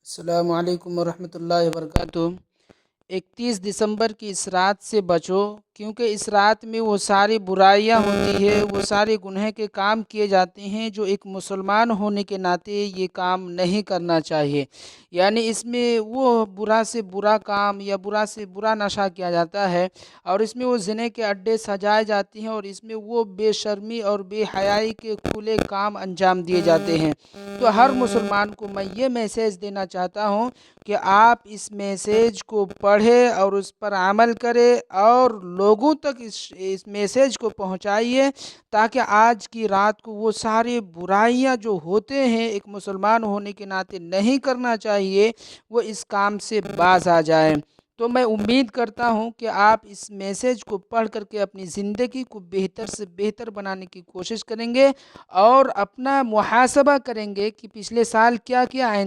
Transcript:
السلام علیکم ورحمۃ اللہ وبرکاتہ۔ 31 دسمبر کی اس رات سے بچو، کیونکہ اس رات میں وہ ساری برائیاں ہوتی ہے، وہ سارے گناہ کے کام کیے جاتے ہیں جو ایک مسلمان ہونے کے ناطے یہ کام نہیں کرنا چاہیے۔ یعنی اس میں وہ برا سے برا کام یا برا سے برا نشہ کیا جاتا ہے، اور اس میں وہ زنا کے اڈے سجائے جاتے ہیں، اور اس میں وہ بے شرمی اور بے حیائی کے کھلے کام انجام دیے جاتے ہیں۔ تو ہر مسلمان کو میں یہ میسیج دینا چاہتا ہوں کہ آپ اس میسیج کو پڑھے اور اس پر عمل کرے، اور لوگوں تک اس میسیج کو پہنچائیے، تاکہ آج کی رات کو وہ سارے برائیاں جو ہوتے ہیں ایک مسلمان ہونے کے ناطے نہیں کرنا چاہیے، وہ اس کام سے باز آ جائیں۔ تو میں امید کرتا ہوں کہ آپ اس میسیج کو پڑھ کر کے اپنی زندگی کو بہتر سے بہتر بنانے کی کوشش کریں گے، اور اپنا محاسبہ کریں گے کہ پچھلے سال کیا کیا، آئندہ